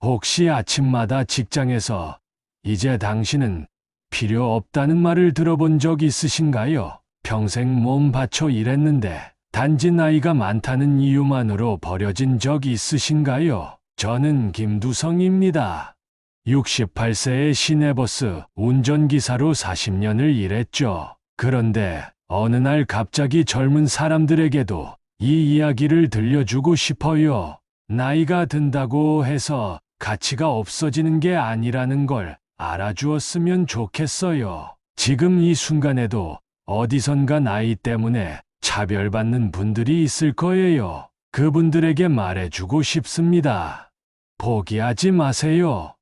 혹시 아침마다 직장에서 이제 당신은 필요 없다는 말을 들어본 적 있으신가요? 평생 몸 바쳐 일했는데 단지 나이가 많다는 이유만으로 버려진 적 있으신가요? 저는 김두성입니다. 68세의 시내버스 운전기사로 40년을 일했죠. 그런데 어느 날 갑자기 젊은 사람들에게도 이 이야기를 들려주고 싶어요. 나이가 든다고 해서 가치가 없어지는 게 아니라는 걸 알아주었으면 좋겠어요. 지금 이 순간에도 어디선가 나이 때문에 차별받는 분들이 있을 거예요. 그분들에게 말해주고 싶습니다. 포기하지 마세요.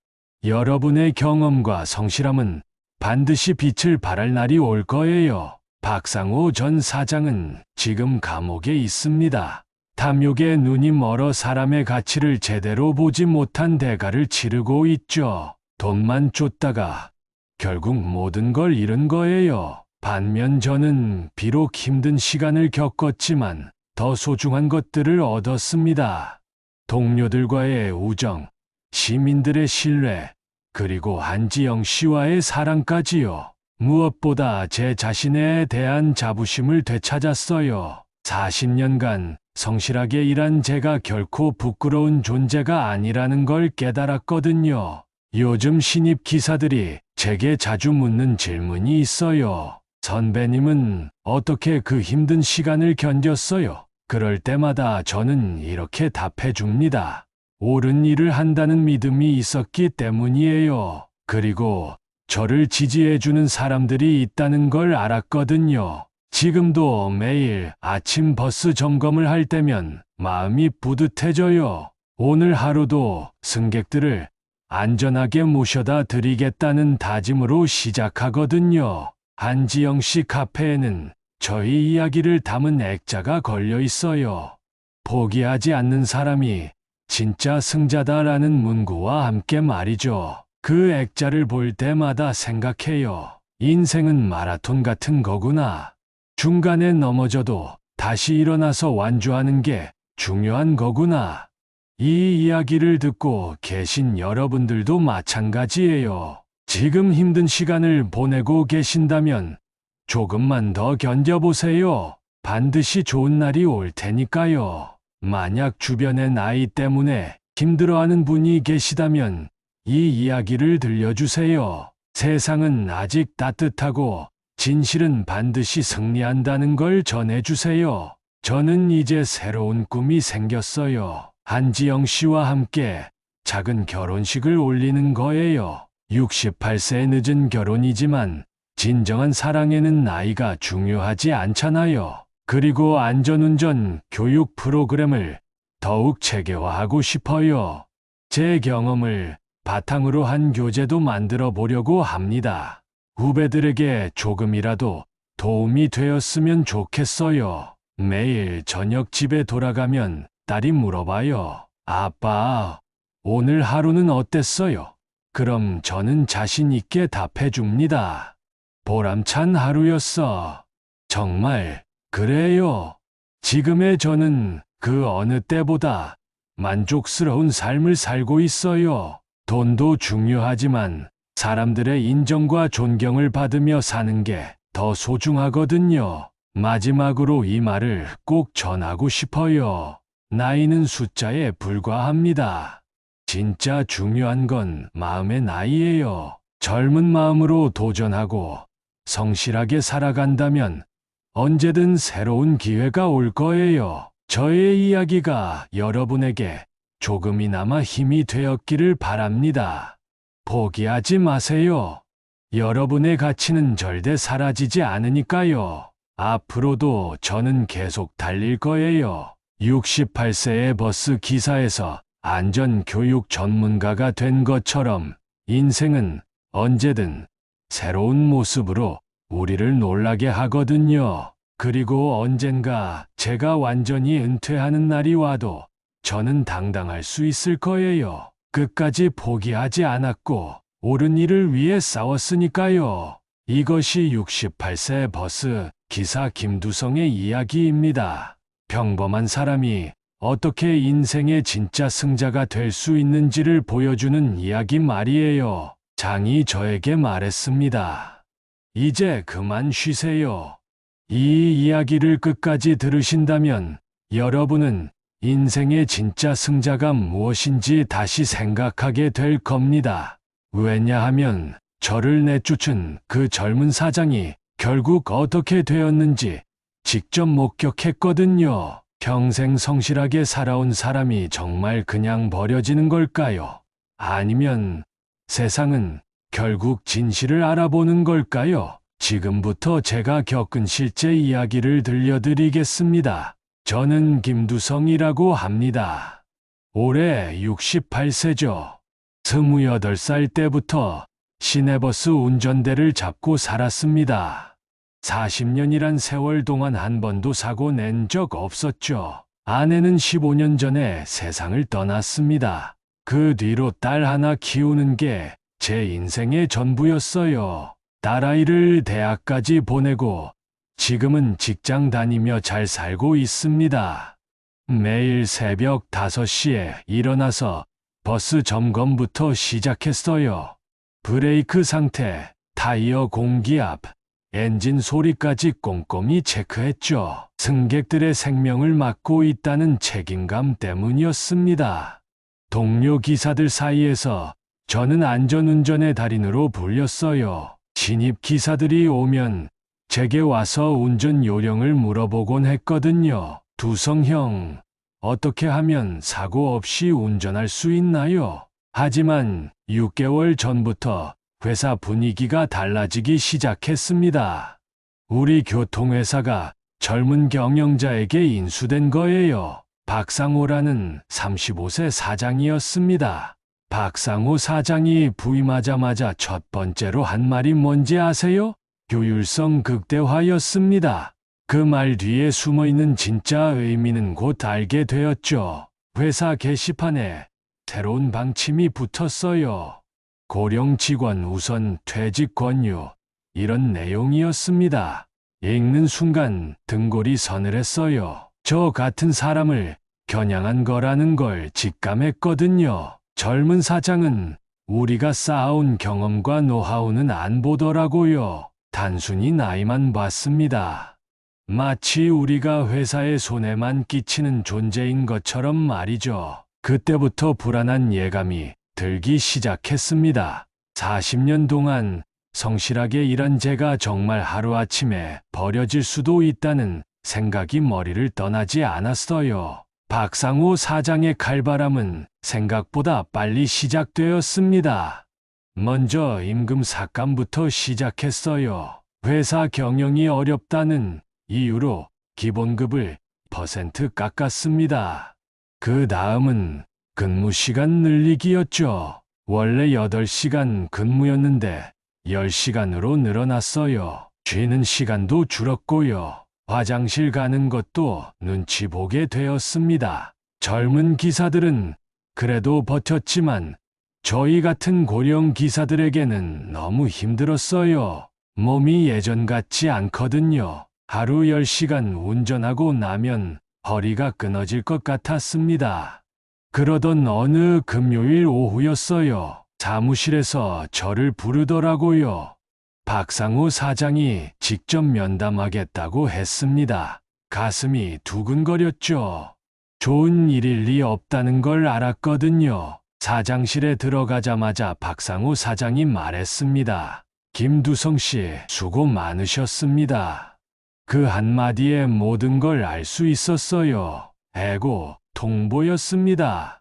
여러분의 경험과 성실함은 반드시 빛을 발할 날이 올 거예요. 박상호 전 사장은 지금 감옥에 있습니다. 탐욕에 눈이 멀어 사람의 가치를 제대로 보지 못한 대가를 치르고 있죠. 돈만 쫓다가 결국 모든 걸 잃은 거예요. 반면 저는 비록 힘든 시간을 겪었지만 더 소중한 것들을 얻었습니다. 동료들과의 우정, 시민들의 신뢰, 그리고 한지영 씨와의 사랑까지요. 무엇보다 제 자신에 대한 자부심을 되찾았어요. 40년간 성실하게 일한 제가 결코 부끄러운 존재가 아니라는 걸 깨달았거든요. 요즘 신입 기사들이 제게 자주 묻는 질문이 있어요. 선배님은 어떻게 그 힘든 시간을 견뎠어요? 그럴 때마다 저는 이렇게 답해 줍니다. 옳은 일을 한다는 믿음이 있었기 때문이에요. 그리고 저를 지지해주는 사람들이 있다는 걸 알았거든요. 지금도 매일 아침 버스 점검을 할 때면 마음이 뿌듯해져요. 오늘 하루도 승객들을 안전하게 모셔다 드리겠다는 다짐으로 시작하거든요. 한지영 씨 카페에는 저희 이야기를 담은 액자가 걸려 있어요. 포기하지 않는 사람이 진짜 승자다라는 문구와 함께 말이죠. 그 액자를 볼 때마다 생각해요. 인생은 마라톤 같은 거구나. 중간에 넘어져도 다시 일어나서 완주하는 게 중요한 거구나. 이 이야기를 듣고 계신 여러분들도 마찬가지예요. 지금 힘든 시간을 보내고 계신다면 조금만 더 견뎌보세요. 반드시 좋은 날이 올 테니까요. 만약 주변의 나이 때문에 힘들어하는 분이 계시다면 이 이야기를 들려주세요. 세상은 아직 따뜻하고 진실은 반드시 승리한다는 걸 전해주세요. 저는 이제 새로운 꿈이 생겼어요. 한지영 씨와 함께 작은 결혼식을 올리는 거예요. 68세 늦은 결혼이지만 진정한 사랑에는 나이가 중요하지 않잖아요. 그리고 안전운전 교육 프로그램을 더욱 체계화하고 싶어요. 제 경험을 바탕으로 한 교재도 만들어 보려고 합니다. 후배들에게 조금이라도 도움이 되었으면 좋겠어요. 매일 저녁 집에 돌아가면 딸이 물어봐요. 아빠, 오늘 하루는 어땠어요? 그럼 저는 자신 있게 답해 줍니다. 보람찬 하루였어. 정말, 그래요. 지금의 저는 그 어느 때보다 만족스러운 삶을 살고 있어요. 돈도 중요하지만 사람들의 인정과 존경을 받으며 사는 게 더 소중하거든요. 마지막으로 이 말을 꼭 전하고 싶어요. 나이는 숫자에 불과합니다. 진짜 중요한 건 마음의 나이예요. 젊은 마음으로 도전하고 성실하게 살아간다면 언제든 새로운 기회가 올 거예요. 저의 이야기가 여러분에게 조금이나마 힘이 되었기를 바랍니다. 포기하지 마세요. 여러분의 가치는 절대 사라지지 않으니까요. 앞으로도 저는 계속 달릴 거예요. 68세의 버스 기사에서 안전교육 전문가가 된 것처럼 인생은 언제든 새로운 모습으로 우리를 놀라게 하거든요. 그리고 언젠가 제가 완전히 은퇴하는 날이 와도 저는 당당할 수 있을 거예요. 끝까지 포기하지 않았고 옳은 일을 위해 싸웠으니까요. 이것이 68세 버스 기사 김두성의 이야기입니다. 평범한 사람이 어떻게 인생의 진짜 승자가 될 수 있는지를 보여주는 이야기 말이에요. 장이 저에게 말했습니다. 이제 그만 쉬세요. 이 이야기를 끝까지 들으신다면 여러분은 인생의 진짜 승자가 무엇인지 다시 생각하게 될 겁니다. 왜냐하면 저를 내쫓은 그 젊은 사장이 결국 어떻게 되었는지 직접 목격했거든요. 평생 성실하게 살아온 사람이 정말 그냥 버려지는 걸까요? 아니면 세상은 결국 진실을 알아보는 걸까요? 지금부터 제가 겪은 실제 이야기를 들려드리겠습니다. 저는 김두성이라고 합니다. 올해 68세죠. 28살 때부터 시내버스 운전대를 잡고 살았습니다. 40년이란 세월 동안 한 번도 사고 낸 적 없었죠. 아내는 15년 전에 세상을 떠났습니다. 그 뒤로 딸 하나 키우는 게 제 인생의 전부였어요. 딸아이를 대학까지 보내고 지금은 직장 다니며 잘 살고 있습니다. 매일 새벽 5시에 일어나서 버스 점검부터 시작했어요. 브레이크 상태, 타이어 공기압, 엔진 소리까지 꼼꼼히 체크했죠. 승객들의 생명을 맡고 있다는 책임감 때문이었습니다. 동료 기사들 사이에서 저는 안전운전의 달인으로 불렸어요. 신입 기사들이 오면 제게 와서 운전 요령을 물어보곤 했거든요. 두성 형, 어떻게 하면 사고 없이 운전할 수 있나요? 하지만 6개월 전부터 회사 분위기가 달라지기 시작했습니다. 우리 교통회사가 젊은 경영자에게 인수된 거예요. 박상호라는 35세 사장이었습니다. 박상호 사장이 부임하자마자 첫 번째로 한 말이 뭔지 아세요? 효율성 극대화였습니다. 그 말 뒤에 숨어있는 진짜 의미는 곧 알게 되었죠. 회사 게시판에 새로운 방침이 붙었어요. 고령 직원 우선 퇴직 권유, 이런 내용이었습니다. 읽는 순간 등골이 서늘했어요. 저 같은 사람을 겨냥한 거라는 걸 직감했거든요. 젊은 사장은 우리가 쌓아온 경험과 노하우는 안 보더라고요. 단순히 나이만 봤습니다. 마치 우리가 회사의 손해만 끼치는 존재인 것처럼 말이죠. 그때부터 불안한 예감이 들기 시작했습니다. 40년 동안 성실하게 일한 제가 정말 하루아침에 버려질 수도 있다는 생각이 머리를 떠나지 않았어요. 박상호 사장의 칼바람은 생각보다 빨리 시작되었습니다. 먼저 임금 삭감부터 시작했어요. 회사 경영이 어렵다는 이유로 기본급을 % 깎았습니다. 그 다음은 근무 시간 늘리기였죠. 원래 8시간 근무였는데 10시간으로 늘어났어요. 쉬는 시간도 줄었고요. 화장실 가는 것도 눈치 보게 되었습니다. 젊은 기사들은 그래도 버텼지만 저희 같은 고령 기사들에게는 너무 힘들었어요. 몸이 예전 같지 않거든요. 하루 10시간 운전하고 나면 허리가 끊어질 것 같았습니다. 그러던 어느 금요일 오후였어요. 사무실에서 저를 부르더라고요. 박상호 사장이 직접 면담하겠다고 했습니다. 가슴이 두근거렸죠. 좋은 일일 리 없다는 걸 알았거든요. 사장실에 들어가자마자 박상호 사장이 말했습니다. 김두성 씨, 수고 많으셨습니다. 그 한마디에 모든 걸 알 수 있었어요. 애고 통보였습니다.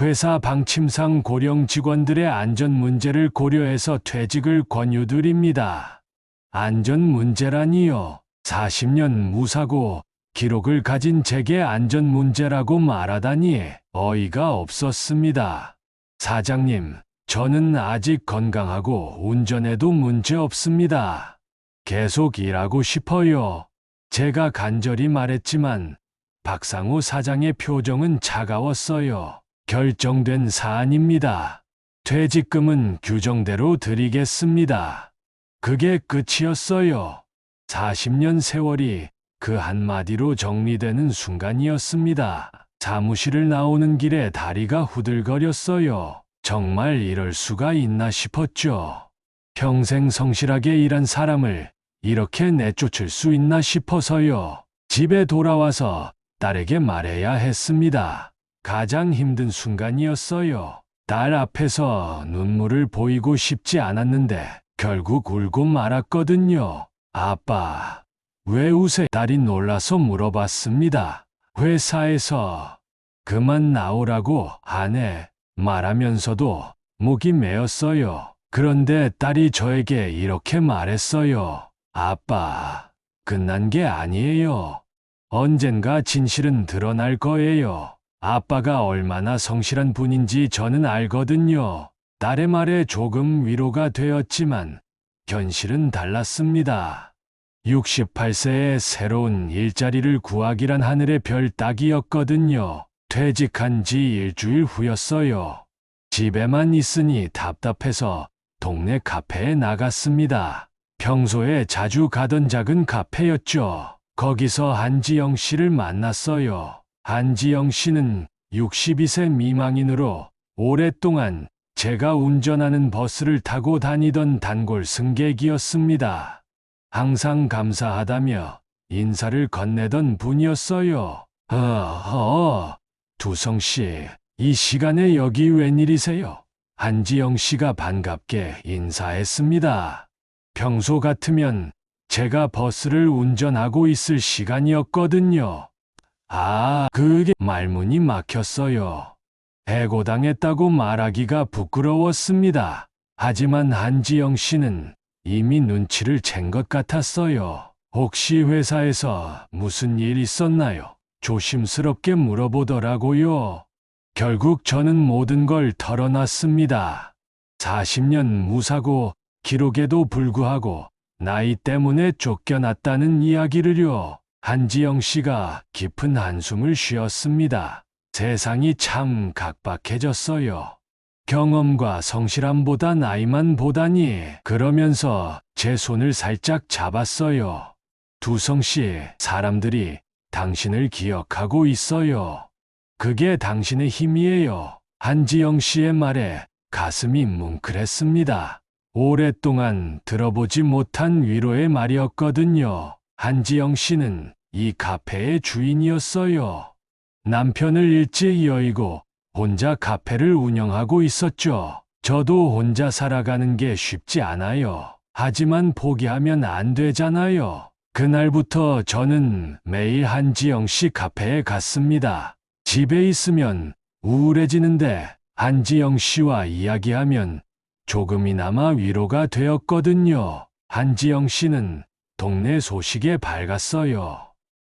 회사 방침상 고령 직원들의 안전 문제를 고려해서 퇴직을 권유드립니다. 안전 문제라니요. 40년 무사고 기록을 가진 제게 안전 문제라고 말하다니 어이가 없었습니다. 사장님, 저는 아직 건강하고 운전에도 문제 없습니다. 계속 일하고 싶어요. 제가 간절히 말했지만 박상호 사장의 표정은 차가웠어요. 결정된 사안입니다. 퇴직금은 규정대로 드리겠습니다. 그게 끝이었어요. 40년 세월이 그 한마디로 정리되는 순간이었습니다. 사무실을 나오는 길에 다리가 후들거렸어요. 정말 이럴 수가 있나 싶었죠. 평생 성실하게 일한 사람을 이렇게 내쫓을 수 있나 싶어서요. 집에 돌아와서 딸에게 말해야 했습니다. 가장 힘든 순간이었어요. 딸 앞에서 눈물을 보이고 싶지 않았는데 결국 울고 말았거든요. 아빠, 왜 우세요? 딸이 놀라서 물어봤습니다. 회사에서 그만 나오라고 하네 말하면서도 목이 메었어요. 그런데 딸이 저에게 이렇게 말했어요. 아빠, 끝난 게 아니에요. 언젠가 진실은 드러날 거예요. 아빠가 얼마나 성실한 분인지 저는 알거든요. 딸의 말에 조금 위로가 되었지만 현실은 달랐습니다. 68세에 새로운 일자리를 구하기란 하늘의 별 따기였거든요. 퇴직한 지 일주일 후였어요. 집에만 있으니 답답해서 동네 카페에 나갔습니다. 평소에 자주 가던 작은 카페였죠. 거기서 한지영 씨를 만났어요. 한지영 씨는 62세 미망인으로 오랫동안 제가 운전하는 버스를 타고 다니던 단골 승객이었습니다. 항상 감사하다며 인사를 건네던 분이었어요. 두성 씨, 이 시간에 여기 웬일이세요? 한지영 씨가 반갑게 인사했습니다. 평소 같으면 제가 버스를 운전하고 있을 시간이었거든요. 그게 말문이 막혔어요. 해고당했다고 말하기가 부끄러웠습니다. 하지만 한지영 씨는 이미 눈치를 챈 것 같았어요. 혹시 회사에서 무슨 일 있었나요? 조심스럽게 물어보더라고요. 결국 저는 모든 걸 털어놨습니다. 40년 무사고 기록에도 불구하고 나이 때문에 쫓겨났다는 이야기를요. 한지영 씨가 깊은 한숨을 쉬었습니다. 세상이 참 각박해졌어요. 경험과 성실함보다 나이만 보다니. 그러면서 제 손을 살짝 잡았어요. 두성 씨, 사람들이 당신을 기억하고 있어요. 그게 당신의 힘이에요. 한지영 씨의 말에 가슴이 뭉클했습니다. 오랫동안 들어보지 못한 위로의 말이었거든요. 한지영 씨는 이 카페의 주인이었어요. 남편을 일찍 여의고 혼자 카페를 운영하고 있었죠. 저도 혼자 살아가는 게 쉽지 않아요. 하지만 포기하면 안 되잖아요. 그날부터 저는 매일 한지영 씨 카페에 갔습니다. 집에 있으면 우울해지는데 한지영 씨와 이야기하면 조금이나마 위로가 되었거든요. 한지영 씨는 동네 소식에 밝았어요.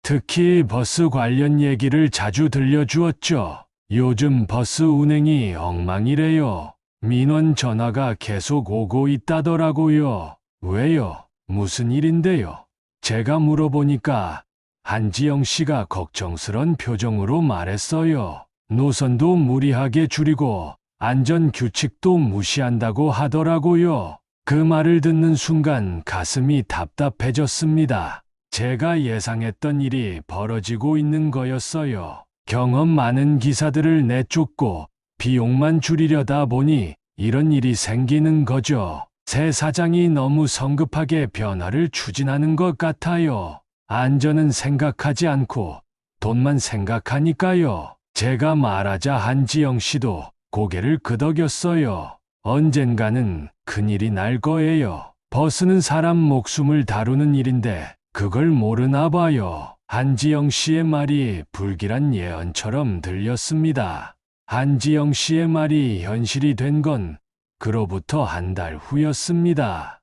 특히 버스 관련 얘기를 자주 들려주었죠. 요즘 버스 운행이 엉망이래요. 민원 전화가 계속 오고 있다더라고요. 왜요? 무슨 일인데요? 제가 물어보니까 한지영 씨가 걱정스런 표정으로 말했어요. 노선도 무리하게 줄이고 안전 규칙도 무시한다고 하더라고요. 그 말을 듣는 순간 가슴이 답답해졌습니다. 제가 예상했던 일이 벌어지고 있는 거였어요. 경험 많은 기사들을 내쫓고 비용만 줄이려다 보니 이런 일이 생기는 거죠. 새 사장이 너무 성급하게 변화를 추진하는 것 같아요. 안전은 생각하지 않고 돈만 생각하니까요. 제가 말하자 한지영 씨도 고개를 끄덕였어요. 언젠가는 큰일이 날 거예요. 버스는 사람 목숨을 다루는 일인데 그걸 모르나 봐요. 한지영 씨의 말이 불길한 예언처럼 들렸습니다. 한지영 씨의 말이 현실이 된 건 그로부터 한 달 후였습니다.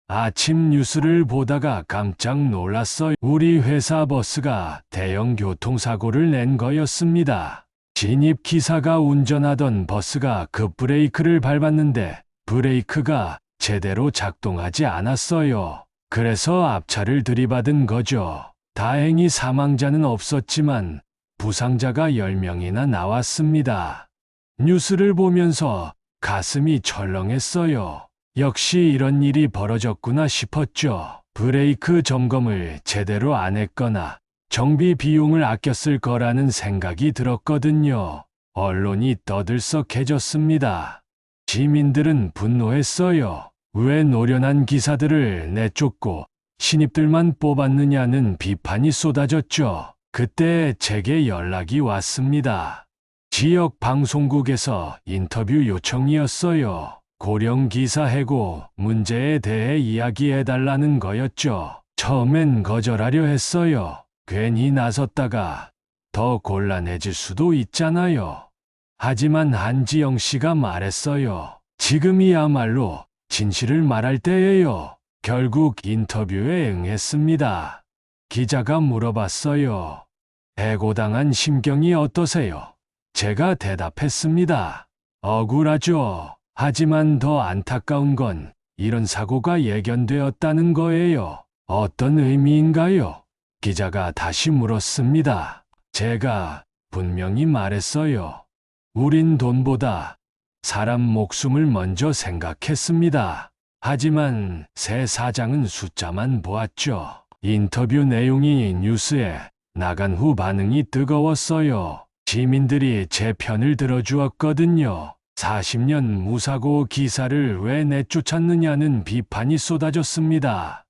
아침 뉴스를 보다가 깜짝 놀랐어요. 우리 회사 버스가 대형 교통사고를 낸 거였습니다. 진입 기사가 운전하던 버스가 급브레이크를 밟았는데 브레이크가 제대로 작동하지 않았어요. 그래서 앞차를 들이받은 거죠. 다행히 사망자는 없었지만 부상자가 10명이나 나왔습니다. 뉴스를 보면서 가슴이 철렁했어요. 역시 이런 일이 벌어졌구나 싶었죠. 브레이크 점검을 제대로 안 했거나 정비 비용을 아꼈을 거라는 생각이 들었거든요. 언론이 떠들썩해졌습니다. 시민들은 분노했어요. 왜 노련한 기사들을 내쫓고 신입들만 뽑았느냐는 비판이 쏟아졌죠. 그때 제게 연락이 왔습니다. 지역 방송국에서 인터뷰 요청이었어요. 고령 기사 해고 문제에 대해 이야기해달라는 거였죠. 처음엔 거절하려 했어요. 괜히 나섰다가 더 곤란해질 수도 있잖아요. 하지만 한지영 씨가 말했어요. 지금이야말로 진실을 말할 때예요. 결국 인터뷰에 응했습니다. 기자가 물어봤어요. 해고당한 심경이 어떠세요? 제가 대답했습니다. 억울하죠. 하지만 더 안타까운 건 이런 사고가 예견되었다는 거예요. 어떤 의미인가요? 기자가 다시 물었습니다. 제가 분명히 말했어요. 우린 돈보다 사람 목숨을 먼저 생각했습니다. 하지만 새 사장은 숫자만 보았죠. 인터뷰 내용이 뉴스에 나간 후 반응이 뜨거웠어요. 시민들이 제 편을 들어주었거든요. 40년 무사고 기사를 왜 내쫓았느냐는 비판이 쏟아졌습니다.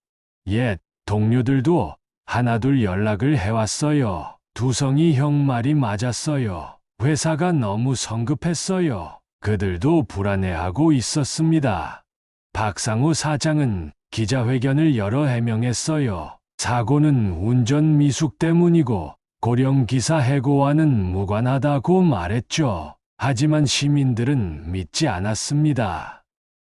옛 동료들도 하나둘 연락을 해왔어요. 두성이 형 말이 맞았어요. 회사가 너무 성급했어요. 그들도 불안해하고 있었습니다. 박상우 사장은 기자회견을 열어 해명했어요. 사고는 운전 미숙 때문이고 고령 기사 해고와는 무관하다고 말했죠. 하지만 시민들은 믿지 않았습니다.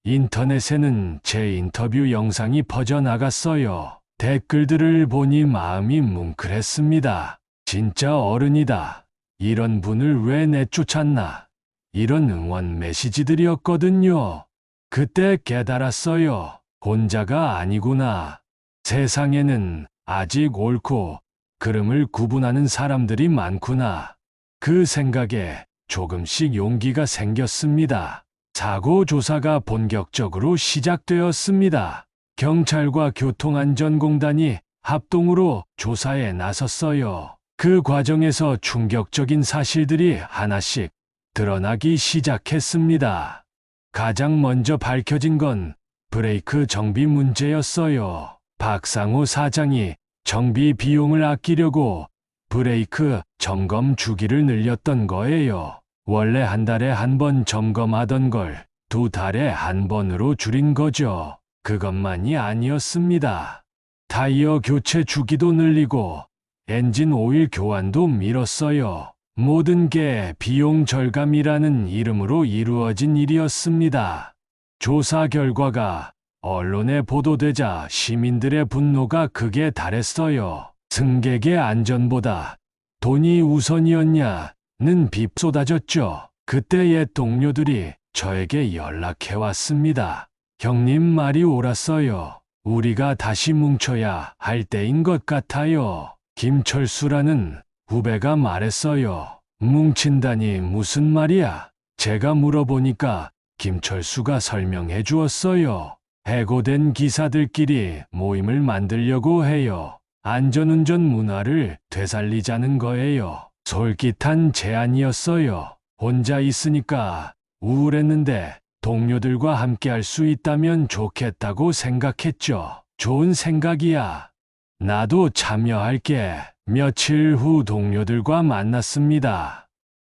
인터넷에는 제 인터뷰 영상이 퍼져나갔어요. 댓글들을 보니 마음이 뭉클했습니다. 진짜 어른이다. 이런 분을 왜 내쫓았나. 이런 응원 메시지들이었거든요. 그때 깨달았어요. 혼자가 아니구나. 세상에는 아직 옳고 그름을 구분하는 사람들이 많구나. 그 생각에 조금씩 용기가 생겼습니다. 사고 조사가 본격적으로 시작되었습니다. 경찰과 교통안전공단이 합동으로 조사에 나섰어요. 그 과정에서 충격적인 사실들이 하나씩 드러나기 시작했습니다. 가장 먼저 밝혀진 건 브레이크 정비 문제였어요. 박상우 사장이 정비 비용을 아끼려고 브레이크 점검 주기를 늘렸던 거예요. 원래 한 달에 한 번 점검하던 걸 2달에 한 번으로 줄인 거죠. 그것만이 아니었습니다. 타이어 교체 주기도 늘리고 엔진 오일 교환도 미뤘어요. 모든 게 비용 절감이라는 이름으로 이루어진 일이었습니다. 조사 결과가 언론에 보도되자 시민들의 분노가 극에 달했어요. 승객의 안전보다 돈이 우선이었냐는 비판이 쏟아졌죠. 그때 옛 동료들이 저에게 연락해 왔습니다. 형님 말이 옳았어요. 우리가 다시 뭉쳐야 할 때인 것 같아요. 김철수라는 후배가 말했어요. 뭉친다니 무슨 말이야? 제가 물어보니까 김철수가 설명해 주었어요. 해고된 기사들끼리 모임을 만들려고 해요. 안전운전 문화를 되살리자는 거예요. 솔깃한 제안이었어요. 혼자 있으니까 우울했는데 동료들과 함께 할 수 있다면 좋겠다고 생각했죠. 좋은 생각이야. 나도 참여할게. 며칠 후 동료들과 만났습니다.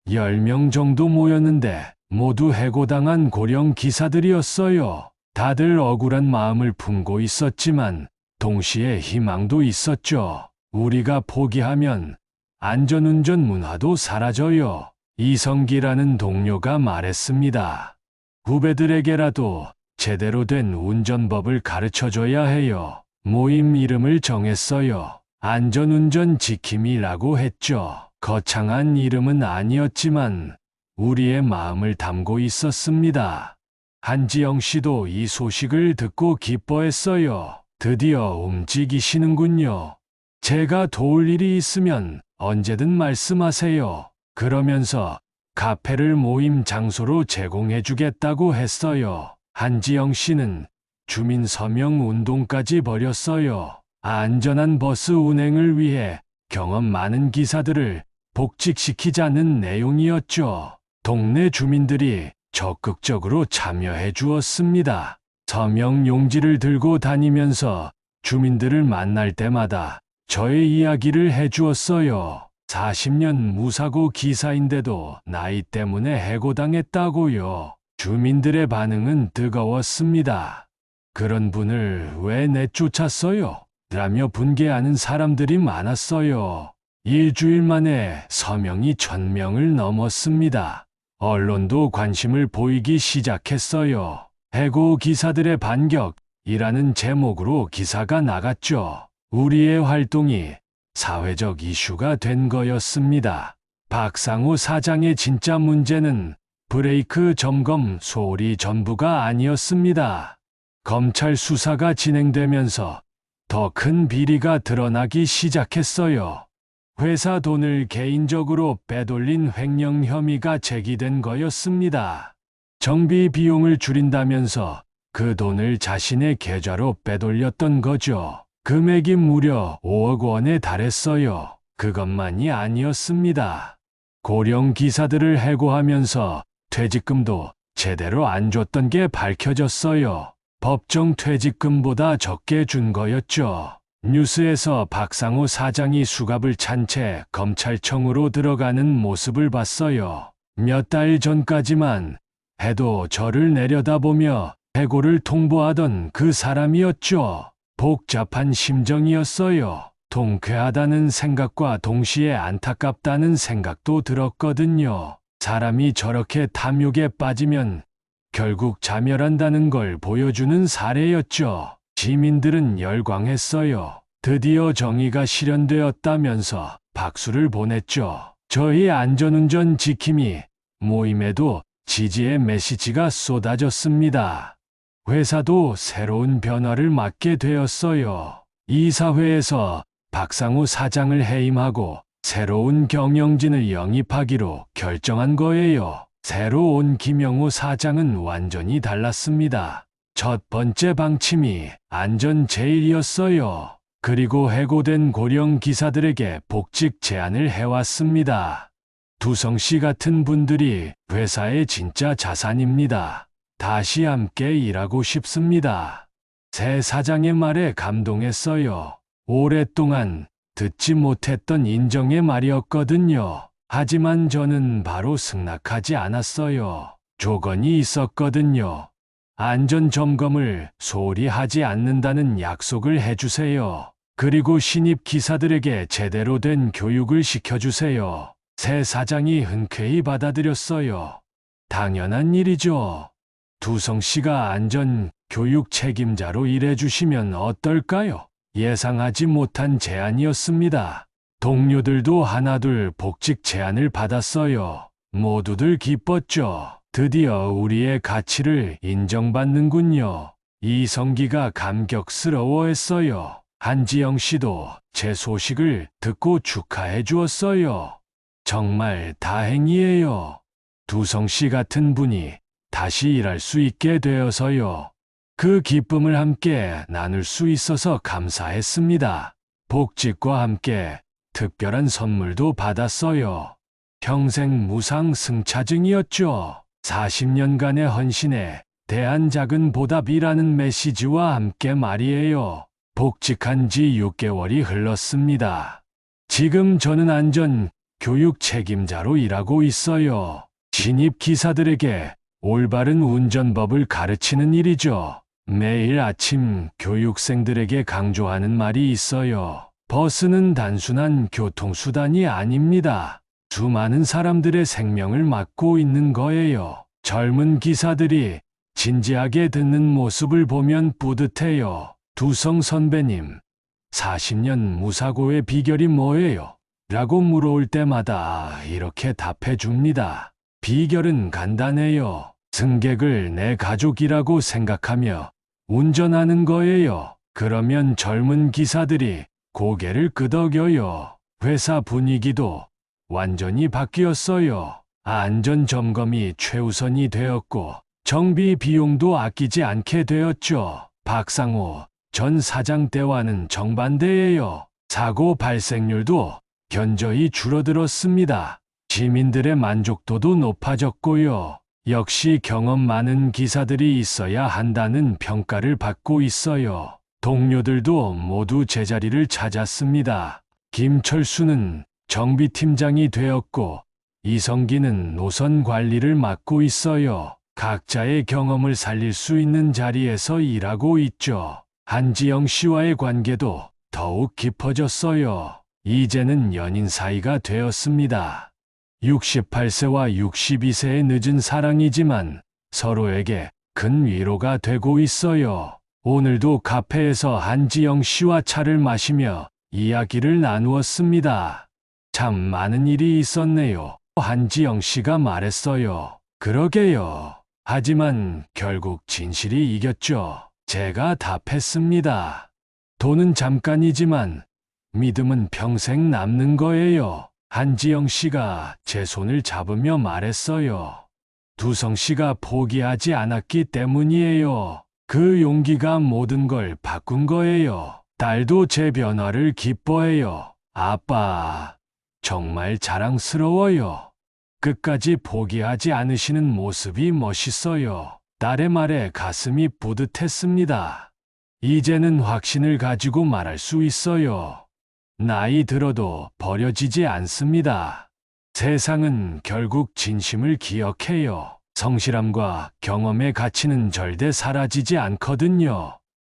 10명 정도 모였는데 모두 해고당한 고령 기사들이었어요. 다들 억울한 마음을 품고 있었지만 동시에 희망도 있었죠. 우리가 포기하면 안전운전 문화도 사라져요. 이성기라는 동료가 말했습니다. 후배들에게라도 제대로 된 운전법을 가르쳐줘야 해요. 모임 이름을 정했어요. 안전운전 지킴이라고 했죠. 거창한 이름은 아니었지만 우리의 마음을 담고 있었습니다. 한지영 씨도 이 소식을 듣고 기뻐했어요. 드디어 움직이시는군요. 제가 도울 일이 있으면 언제든 말씀하세요. 그러면서 카페를 모임 장소로 제공해주겠다고 했어요. 한지영 씨는 주민 서명 운동까지 벌였어요. 안전한 버스 운행을 위해 경험 많은 기사들을 복직시키자는 내용이었죠. 동네 주민들이 적극적으로 참여해 주었습니다. 서명 용지를 들고 다니면서 주민들을 만날 때마다 저의 이야기를 해 주었어요. 40년 무사고 기사인데도 나이 때문에 해고당했다고요. 주민들의 반응은 뜨거웠습니다. 그런 분을 왜 내쫓았어요? 라며 분개하는 사람들이 많았어요. 일주일 만에 서명이 1000명을 넘었습니다. 언론도 관심을 보이기 시작했어요. 해고 기사들의 반격이라는 제목으로 기사가 나갔죠. 우리의 활동이 사회적 이슈가 된 거였습니다. 박상우 사장의 진짜 문제는 브레이크 점검 소홀이 전부가 아니었습니다. 검찰 수사가 진행되면서 더 큰 비리가 드러나기 시작했어요. 회사 돈을 개인적으로 빼돌린 횡령 혐의가 제기된 거였습니다. 정비 비용을 줄인다면서 그 돈을 자신의 계좌로 빼돌렸던 거죠. 금액이 무려 5억 원에 달했어요. 그것만이 아니었습니다. 고령 기사들을 해고하면서 퇴직금도 제대로 안 줬던 게 밝혀졌어요. 법정 퇴직금보다 적게 준 거였죠. 뉴스에서 박상우 사장이 수갑을 찬 채 검찰청으로 들어가는 모습을 봤어요. 몇 달 전까지만 해도 저를 내려다보며 해고를 통보하던 그 사람이었죠. 복잡한 심정이었어요. 통쾌하다는 생각과 동시에 안타깝다는 생각도 들었거든요. 사람이 저렇게 탐욕에 빠지면 결국 자멸한다는 걸 보여주는 사례였죠. 시민들은 열광했어요. 드디어 정의가 실현되었다면서 박수를 보냈죠. 저희 안전운전 지킴이 모임에도 지지의 메시지가 쏟아졌습니다. 회사도 새로운 변화를 맞게 되었어요. 이사회에서 박상우 사장을 해임하고 새로운 경영진을 영입하기로 결정한 거예요. 새로 온 김영우 사장은 완전히 달랐습니다. 첫 번째 방침이 안전 제일이었어요. 그리고 해고된 고령 기사들에게 복직 제안을 해왔습니다. 두성 씨 같은 분들이 회사의 진짜 자산입니다. 다시 함께 일하고 싶습니다. 새 사장의 말에 감동했어요. 오랫동안 듣지 못했던 인정의 말이었거든요. 하지만 저는 바로 승낙하지 않았어요. 조건이 있었거든요. 안전점검을 소홀히 하지 않는다는 약속을 해주세요. 그리고 신입 기사들에게 제대로 된 교육을 시켜주세요. 새 사장이 흔쾌히 받아들였어요. 당연한 일이죠. 두성 씨가 안전 교육 책임자로 일해주시면 어떨까요? 예상하지 못한 제안이었습니다. 동료들도 하나둘 복직 제안을 받았어요. 모두들 기뻤죠. 드디어 우리의 가치를 인정받는군요. 이성기가 감격스러워했어요. 한지영 씨도 제 소식을 듣고 축하해 주었어요. 정말 다행이에요. 두성 씨 같은 분이 다시 일할 수 있게 되어서요. 그 기쁨을 함께 나눌 수 있어서 감사했습니다. 복직과 함께 특별한 선물도 받았어요. 평생 무상 승차증이었죠. 40년간의 헌신에 대한 작은 보답이라는 메시지와 함께 말이에요. 복직한 지 6개월이 흘렀습니다. 지금 저는 안전 교육 책임자로 일하고 있어요. 신입 기사들에게 올바른 운전법을 가르치는 일이죠. 매일 아침 교육생들에게 강조하는 말이 있어요. 버스는 단순한 교통수단이 아닙니다. 수많은 사람들의 생명을 맡고 있는 거예요. 젊은 기사들이 진지하게 듣는 모습을 보면 뿌듯해요. 두성 선배님, 40년 무사고의 비결이 뭐예요? 라고 물어올 때마다 이렇게 답해 줍니다. 비결은 간단해요. 승객을 내 가족이라고 생각하며 운전하는 거예요. 그러면 젊은 기사들이 고개를 끄덕여요. 회사 분위기도 완전히 바뀌었어요. 안전점검이 최우선이 되었고 정비 비용도 아끼지 않게 되었죠. 박상우 전 사장 때와는 정반대예요. 사고 발생률도 견저히 줄어들었습니다. 시민들의 만족도도 높아졌고요. 역시 경험 많은 기사들이 있어야 한다는 평가를 받고 있어요. 동료들도 모두 제자리를 찾았습니다. 김철수는 정비팀장이 되었고 이성기는 노선 관리를 맡고 있어요. 각자의 경험을 살릴 수 있는 자리에서 일하고 있죠. 한지영 씨와의 관계도 더욱 깊어졌어요. 이제는 연인 사이가 되었습니다. 68세와 62세의 늦은 사랑이지만 서로에게 큰 위로가 되고 있어요. 오늘도 카페에서 한지영 씨와 차를 마시며 이야기를 나누었습니다. 참 많은 일이 있었네요. 한지영 씨가 말했어요. 그러게요. 하지만 결국 진실이 이겼죠. 제가 답했습니다. 돈은 잠깐이지만 믿음은 평생 남는 거예요. 한지영 씨가 제 손을 잡으며 말했어요. 두성 씨가 포기하지 않았기 때문이에요. 그 용기가 모든 걸 바꾼 거예요. 딸도 제 변화를 기뻐해요. 아빠, 정말 자랑스러워요. 끝까지 포기하지 않으시는 모습이 멋있어요. 딸의 말에 가슴이 뿌듯했습니다. 이제는 확신을 가지고 말할 수 있어요. 나이 들어도 버려지지 않습니다. 세상은 결국 진심을 기억해요. 성실함과 경험의 가치는 절대 사라지지 않거든요.